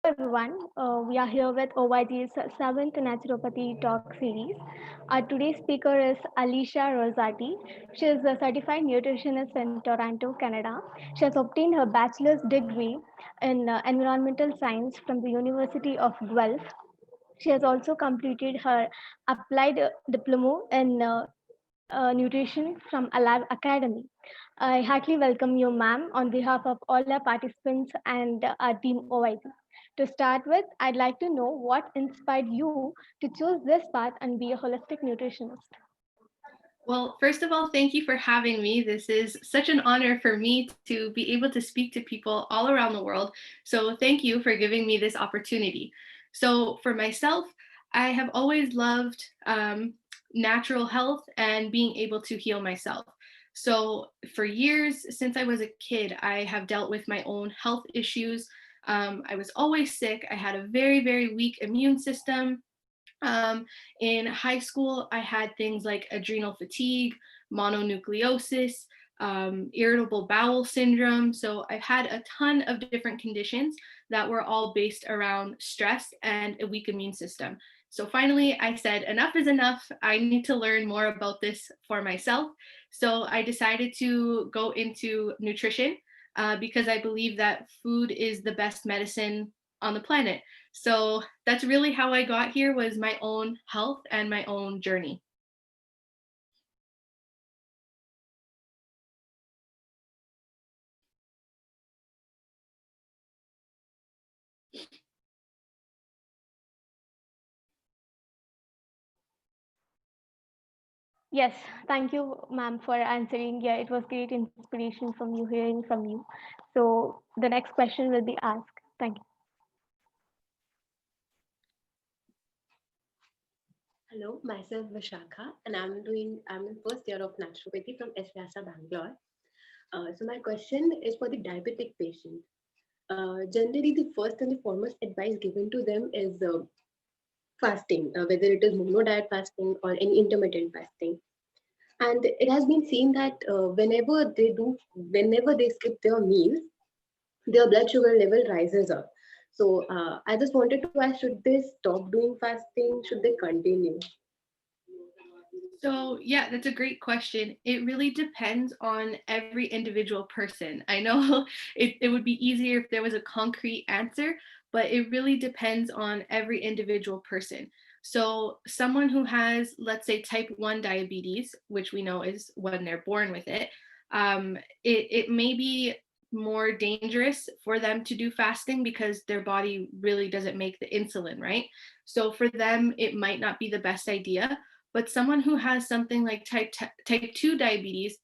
everyone. We are here with OYG's seventh Naturopathy Talk series. Our today's speaker is Alicia Rosati. She is a certified nutritionist in Toronto, Canada. She has obtained her bachelor's degree in environmental science from the University of Guelph. She has also completed her applied diploma in nutrition from Alive Academy. I heartily welcome you, ma'am, on behalf of all our participants and our team OYG. To start with, I'd like to know what inspired you to choose this path and be a holistic nutritionist. Well, first of all, thank you for having me. This is such an honor for me to be able to speak to people all around the world. So, thank you for giving me this opportunity. So, for myself, I have always loved natural health and being able to heal myself. So, for years, since I was a kid, I have dealt with my own health issues. I was always sick. I had a very, very weak immune system. um, in high school, I had things like adrenal fatigue, mononucleosis, irritable bowel syndrome. So I've had a ton of different conditions that were all based around stress and a weak immune system. So finally, I said, enough is enough. I need to learn more about this for myself. So I decided to go into nutrition because I believe that food is the best medicine on the planet. So that's really how I got here, was my own health and my own journey. Yes, thank you, ma'am, for answering. Yeah, it was great inspiration from you, hearing from you. So the next question will be asked. Thank you. Hello, myself Vishakha, and I'm in first year of naturopathy from SVASA Bangalore. So my question is for the diabetic patient. Generally, the first and the foremost advice given to them is fasting, whether it is mono diet fasting or any intermittent fasting. And it has been seen that whenever they skip their meals, their blood sugar level rises up. So I just wanted to ask: should they stop doing fasting? Should they continue? So, yeah, that's a great question. It really depends on every individual person. I know it would be easier if there was a concrete answer, but it really depends on every individual person. So, someone who has, let's say, type 1 diabetes, which we know is when they're born with it, it may be more dangerous for them to do fasting because their body really doesn't make the insulin, right? So, for them, it might not be the best idea. But someone who has something like type 2 diabetes,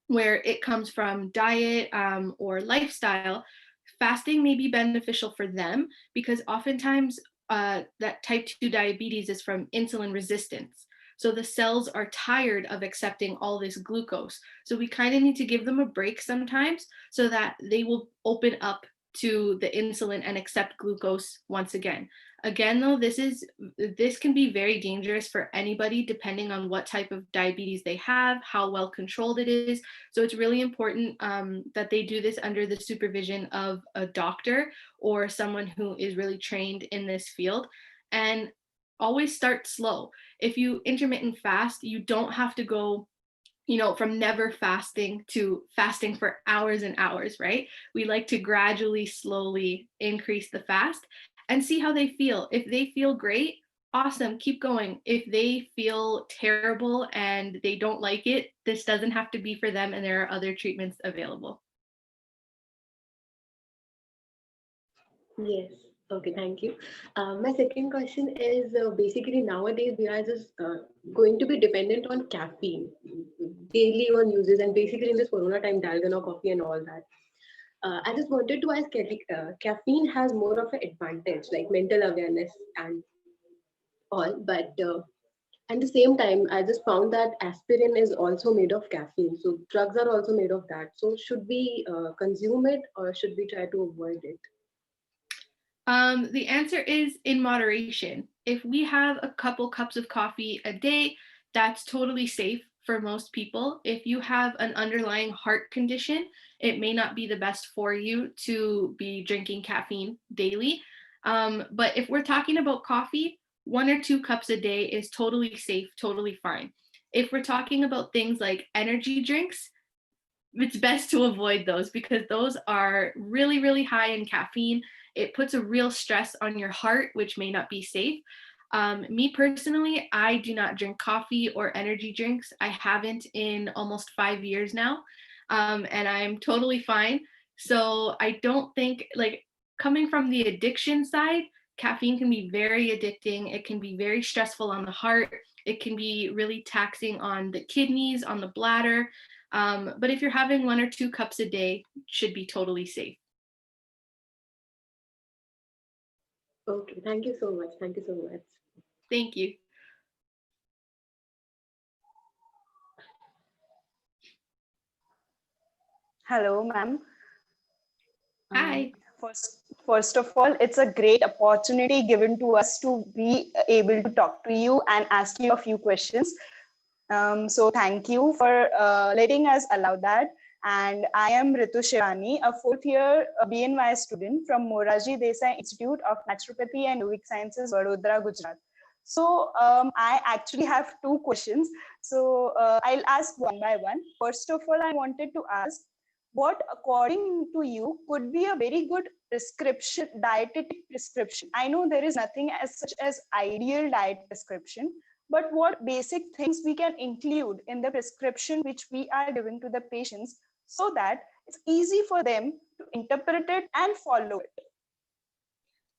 where it comes from diet or lifestyle, fasting may be beneficial for them because oftentimes that type 2 diabetes is from insulin resistance. So the cells are tired of accepting all this glucose. So we kind of need to give them a break sometimes so that they will open up to the insulin and accept glucose once again. Again, though, this can be very dangerous for anybody depending on what type of diabetes they have, how well controlled it is. So it's really important that they do this under the supervision of a doctor or someone who is really trained in this field. And always start slow. If you intermittent fast, you don't have to go, from never fasting to fasting for hours and hours, right? We like to gradually, slowly increase the fast and see how they feel. If they feel great, awesome, keep going. If they feel terrible and they don't like it, this doesn't have to be for them, and there are other treatments available. Yes. Okay, thank you. My second question is basically nowadays we are just going to be dependent on caffeine daily on uses, and basically in this corona time, dalgona coffee and all that. I just wanted to ask, caffeine has more of an advantage, like mental awareness and all, but at the same time, I just found that aspirin is also made of caffeine. So drugs are also made of that. So should we consume it or should we try to avoid it? The answer is in moderation. If we have a couple cups of coffee a day, that's totally safe for most people. If you have an underlying heart condition, it may not be the best for you to be drinking caffeine daily. But if we're talking about coffee, 1 or 2 cups a day is totally safe, totally fine. If we're talking about things like energy drinks, it's best to avoid those because those are really, really high in caffeine. It puts a real stress on your heart, which may not be safe. Me personally, I do not drink coffee or energy drinks. I haven't in almost 5 years now, and I'm totally fine. So I don't think, like, coming from the addiction side, caffeine can be very addicting. It can be very stressful on the heart. It can be really taxing on the kidneys, on the bladder. But if you're having 1 or 2 cups a day, should be totally safe. Okay, thank you so much. Thank you so much. Thank you. Hello, ma'am. Hi. First of all, it's a great opportunity given to us to be able to talk to you and ask you a few questions. So thank you for letting us allow that. And I am Ritu Shivani, a fourth year BNY student from Moraji Desai Institute of Naturopathy and Yogic Sciences, Vadodara, Gujarat. So I actually have two questions. So I'll ask one by one. First of all, I wanted to ask, what according to you could be a very good prescription, dietetic prescription? I know there is nothing as such as ideal diet prescription, but what basic things we can include in the prescription which we are giving to the patients so that it's easy for them to interpret it and follow it?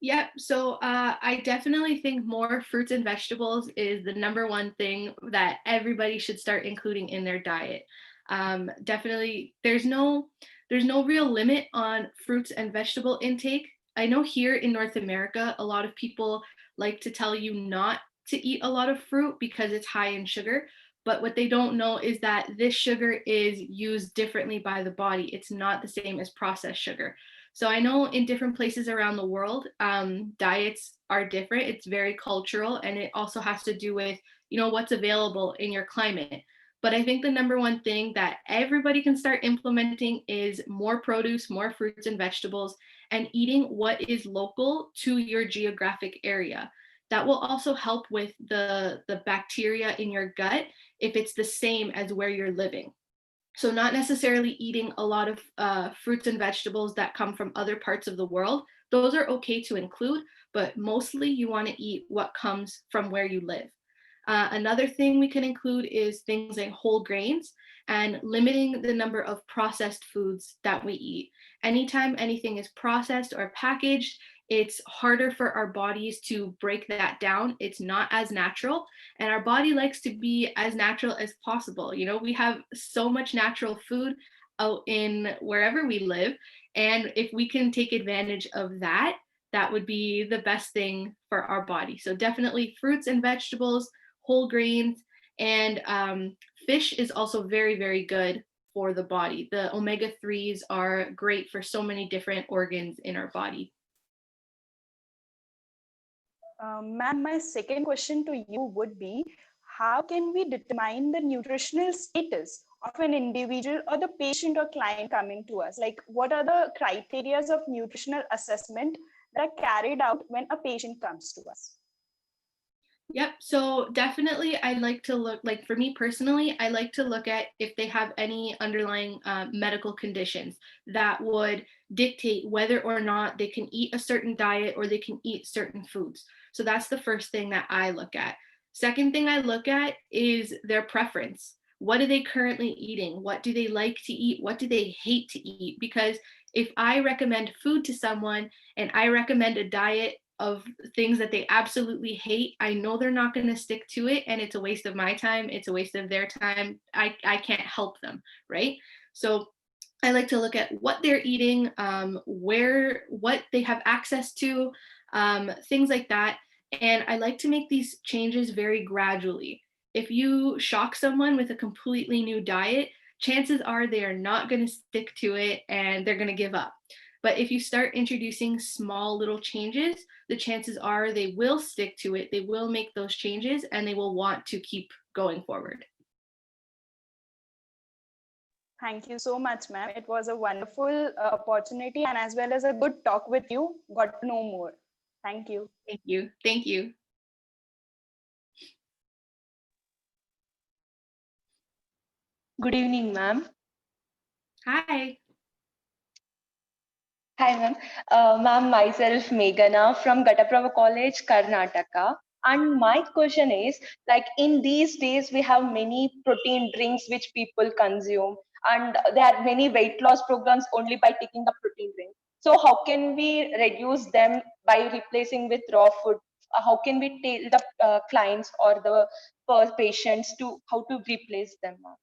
Yep. So I definitely think more fruits and vegetables is the number one thing that everybody should start including in their diet. Definitely, there's no real limit on fruits and vegetable intake. I know here in North America, a lot of people like to tell you not to eat a lot of fruit because it's high in sugar. But what they don't know is that this sugar is used differently by the body. It's not the same as processed sugar. So I know in different places around the world, diets are different. It's very cultural, and it also has to do with, what's available in your climate. But I think the number one thing that everybody can start implementing is more produce, more fruits and vegetables, and eating what is local to your geographic area. That will also help with the bacteria in your gut if it's the same as where you're living. So not necessarily eating a lot of fruits and vegetables that come from other parts of the world. Those are okay to include, but mostly you want to eat what comes from where you live. Another thing we can include is things like whole grains and limiting the number of processed foods that we eat. Anytime anything is processed or packaged, it's harder for our bodies to break that down. It's not as natural, and our body likes to be as natural as possible. We have so much natural food out in wherever we live, and if we can take advantage of that, that would be the best thing for our body. So definitely fruits and vegetables, whole grains, and fish is also very, very good for the body. The omega-3s are great for so many different organs in our body. Ma'am, my second question to you would be, how can we determine the nutritional status of an individual or the patient or client coming to us? Like, what are the criteria of nutritional assessment that are carried out when a patient comes to us? Yep. So definitely, I like to look, like for me personally, I like to look at if they have any underlying medical conditions that would dictate whether or not they can eat a certain diet or they can eat certain foods. So that's the first thing that I look at. Second thing I look at is their preference. What are they currently eating? What do they like to eat? What do they hate to eat? Because if I recommend food to someone and I recommend a diet of things that they absolutely hate, I know they're not going to stick to it, and it's a waste of my time, it's a waste of their time. I can't help them, right? So I like to look at what they're eating, what they have access to, things like that. And I like to make these changes very gradually. If you shock someone with a completely new diet, chances are they are not going to stick to it and they're going to give up. But if you start introducing small little changes, the chances are they will stick to it, they will make those changes, and they will want to keep going forward. Thank you so much, ma'am. It was a wonderful opportunity and as well as a good talk with you. Got to know more. Thank you. Thank you. Thank you. Good evening, ma'am. Hi. Hi, ma'am. Ma'am, myself Meghana from Gataprava College, Karnataka. And my question is, like in these days, we have many protein drinks which people consume, and there are many weight loss programs only by taking the protein drink. So how can we reduce them by replacing with raw food? How can we tell the clients or the patients to how to replace them, ma'am?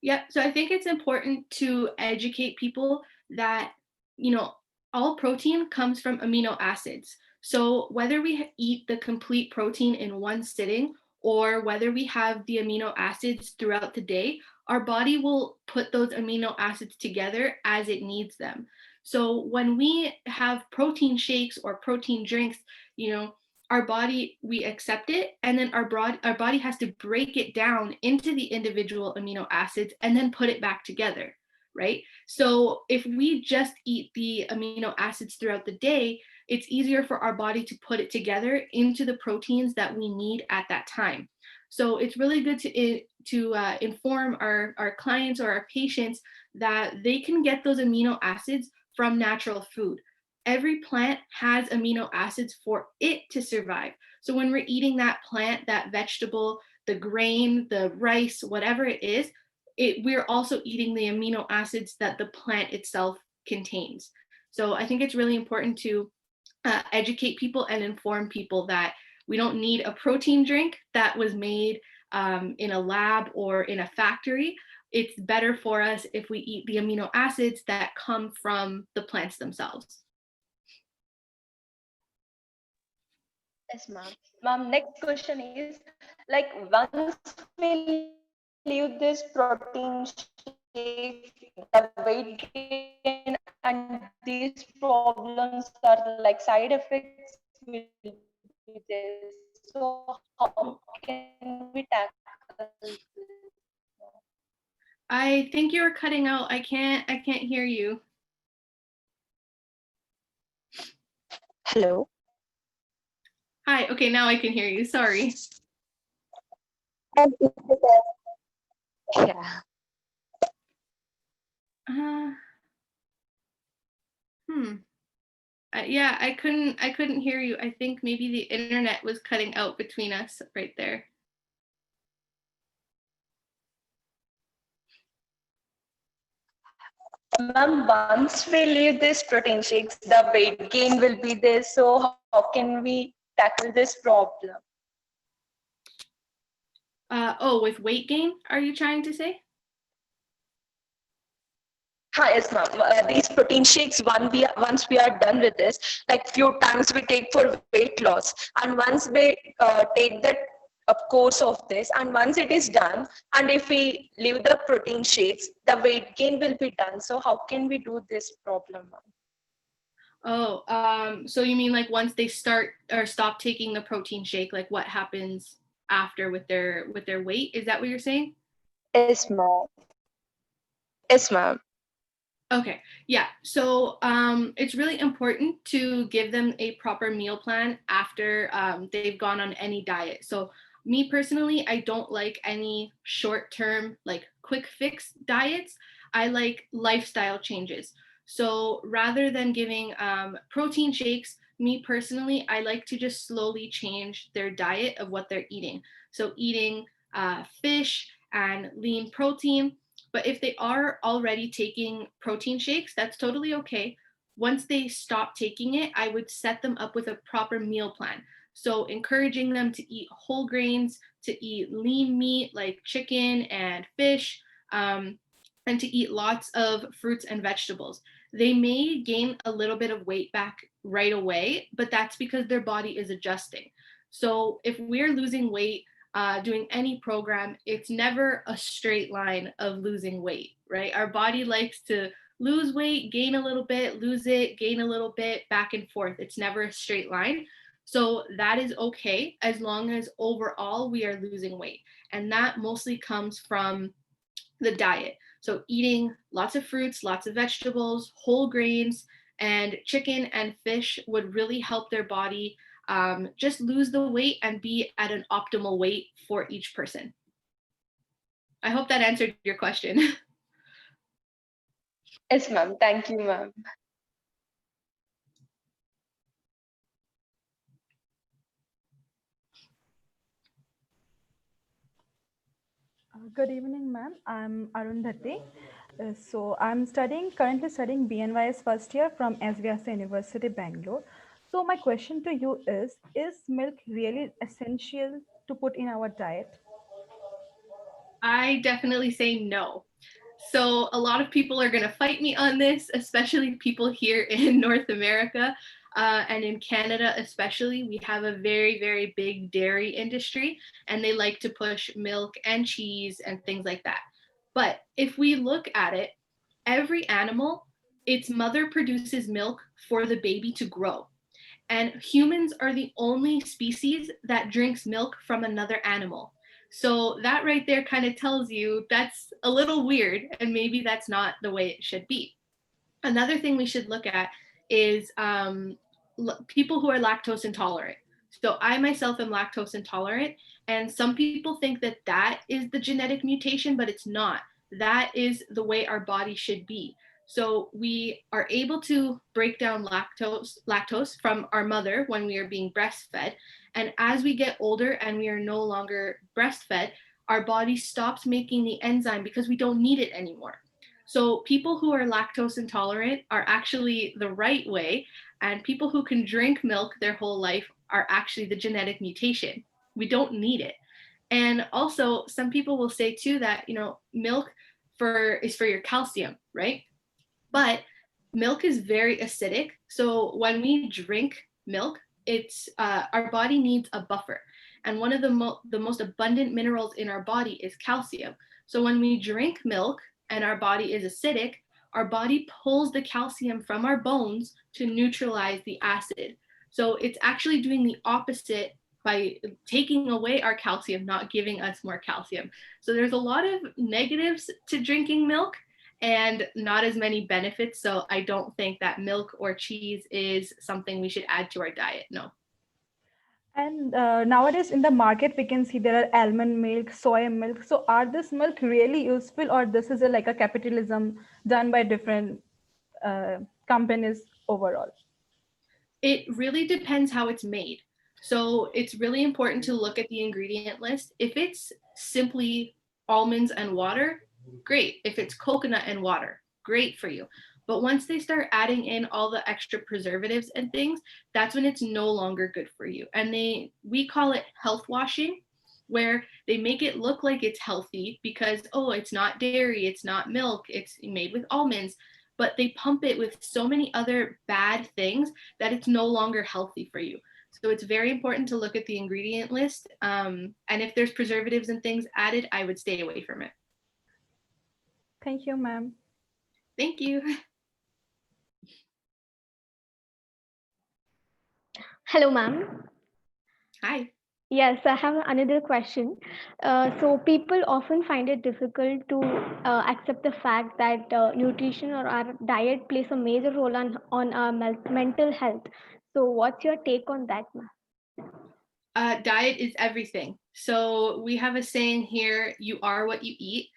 Yeah, so I think it's important to educate people that, you know, all protein comes from amino acids. So whether we eat the complete protein in one sitting or whether we have the amino acids throughout the day, our body will put those amino acids together as it needs them. So when we have protein shakes or protein drinks, you know, our body, we accept it, and then our body has to break it down into the individual amino acids and then put it back together, right? So if we just eat the amino acids throughout the day, it's easier for our body to put it together into the proteins that we need at that time. So it's really good to inform our clients or our patients that they can get those amino acids from natural food. Every plant has amino acids for it to survive. So when we're eating that plant, that vegetable, the grain, the rice, whatever it is, we're also eating the amino acids that the plant itself contains. So I think it's really important to educate people and inform people that we don't need a protein drink that was made in a lab or in a factory. It's better for us if we eat the amino acids that come from the plants themselves. Yes, ma'am. Ma'am, next question is, like once we leave this protein shake, the weight gain and these problems are like side effects will be there. So how can we tackle this? I think you're cutting out. I can't hear you. Hello. Hi. Okay, now I can hear you. Sorry. Yeah. Uh, hmm. Yeah, I couldn't hear you. I think maybe the internet was cutting out between us right there. Ma'am, once we leave this protein shakes, the weight gain will be there. So how can we tackle this problem? Oh, with weight gain, are you trying to say? Hi, yes, ma'am. These protein shakes, once we are done with this, like few times we take for weight loss, and once we take that course of this, and once it is done, and if we leave the protein shakes, the weight gain will be done. So how can we do this problem, ma'am? Oh, so you mean like once they start or stop taking the protein shake, like what happens after with their weight? Is that what you're saying? Yes, ma'am. Yes, ma'am. Okay, yeah. So it's really important to give them a proper meal plan after they've gone on any diet. So me personally, I don't like any short-term, like quick fix diets. I like lifestyle changes. So rather than giving protein shakes, me personally, I like to just slowly change their diet of what they're eating. So eating fish and lean protein, but if they are already taking protein shakes, that's totally okay. Once they stop taking it, I would set them up with a proper meal plan. So, encouraging them to eat whole grains, to eat lean meat like chicken and fish, um, and to eat lots of fruits and vegetables. They may gain a little bit of weight back right away, but that's because their body is adjusting. So, if we're losing weight, doing any program, it's never a straight line of losing weight, right? Our body likes to lose weight, gain a little bit, lose it, gain a little bit, back and forth. It's never a straight line. So that is okay as long as overall we are losing weight. And that mostly comes from the diet. So eating lots of fruits, lots of vegetables, whole grains, And chicken and fish would really help their body just lose the weight and be at an optimal weight for each person. I hope that answered your question. Yes, ma'am. Thank you, ma'am. Good evening, ma'am. I'm Arundhati. I'm currently studying BNYS first year from SVS University, Bangalore. So my question to you is milk really essential to put in our diet? I definitely say no. So a lot of people are going to fight me on this, especially people here in North America and in Canada, especially. We have a very, very big dairy industry, and they like to push milk and cheese and things like that. But if we look at it, every animal, its mother produces milk for the baby to grow. And humans are the only species that drinks milk from another animal. So that right there kind of tells you that's a little weird, and maybe that's not the way it should be. Another thing we should look at is people who are lactose intolerant. So I myself am lactose intolerant, and some people think that that is the genetic mutation, but it's not. That is the way our body should be. So we are able to break down lactose from our mother when we are being breastfed. And as we get older and we are no longer breastfed, our body stops making the enzyme because we don't need it anymore. So people who are lactose intolerant are actually the right way, and people who can drink milk their whole life are actually the genetic mutation. We don't need it. And also, some people will say too that, milk is for your calcium, right? But milk is very acidic. So when we drink milk, it's our body needs a buffer. And one of the most abundant minerals in our body is calcium. So when we drink milk and our body is acidic, our body pulls the calcium from our bones to neutralize the acid. So it's actually doing the opposite by taking away our calcium, not giving us more calcium. So there's a lot of negatives to drinking milk and not as many benefits. So I don't think that milk or cheese is something we should add to our diet. No. And nowadays in the market, we can see there are almond milk, soy milk. So are this milk really useful, or this is like a capitalism done by different companies overall? It really depends how it's made. So it's really important to look at the ingredient list. If it's simply almonds and water, great. If it's coconut and water, great for you. But once they start adding in all the extra preservatives and things, that's when it's no longer good for you. And we call it health washing, where they make it look like it's healthy because, oh, it's not dairy, it's not milk, it's made with almonds, but they pump it with so many other bad things that it's no longer healthy for you. So it's very important to look at the ingredient list. And if there's preservatives and things added, I would stay away from it. Thank you, ma'am. Thank you. Hello, ma'am. Hi. Yes, I have another question. So people often find it difficult to accept the fact that nutrition or our diet plays a major role on our mental health. So what's your take on that, ma'am? Diet is everything. So we have a saying here: "You are what you eat,"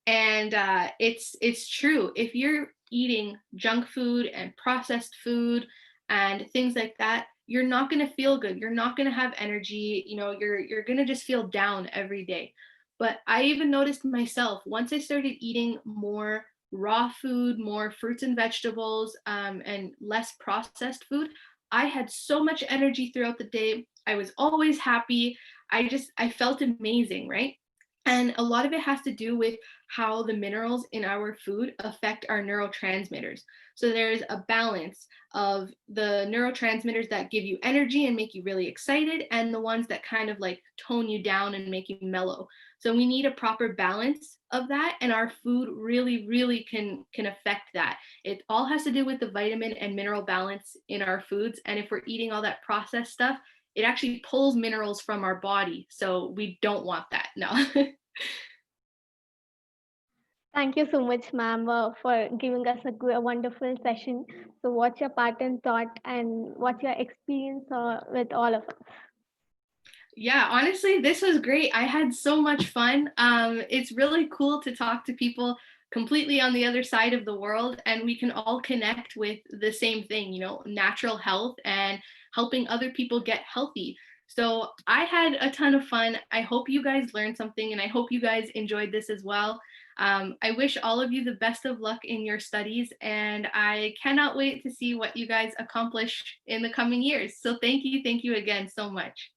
and it's true. If you're eating junk food and processed food and things like that, you're not going to feel good. You're not going to have energy. You're going to just feel down every day. But I even noticed myself once I started eating more raw food, more fruits and vegetables, and less processed food. I had so much energy throughout the day. I was always happy. I felt amazing, right? And a lot of it has to do with how the minerals in our food affect our neurotransmitters. So there's a balance of the neurotransmitters that give you energy and make you really excited, and the ones that kind of like tone you down and make you mellow. So we need a proper balance of that, and our food really, really can affect that. It all has to do with the vitamin and mineral balance in our foods. And if we're eating all that processed stuff, it actually pulls minerals from our body. So we don't want that. No. Thank you so much, ma'am, for giving us a wonderful session. So, what's your pattern thought and what's your experience with all of us? Yeah, honestly, this was great. I had so much fun. It's really cool to talk to people completely on the other side of the world, and we can all connect with the same thing, natural health and helping other people get healthy. So I had a ton of fun. I hope you guys learned something, and I hope you guys enjoyed this as well. I wish all of you the best of luck in your studies, and I cannot wait to see what you guys accomplish in the coming years. So thank you again so much.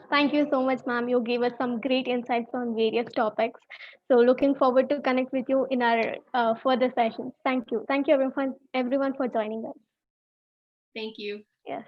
Thank you so much, ma'am. You gave us some great insights on various topics. So, looking forward to connect with you in our further sessions. Thank you. Thank you, everyone for joining us. Thank you. Yes.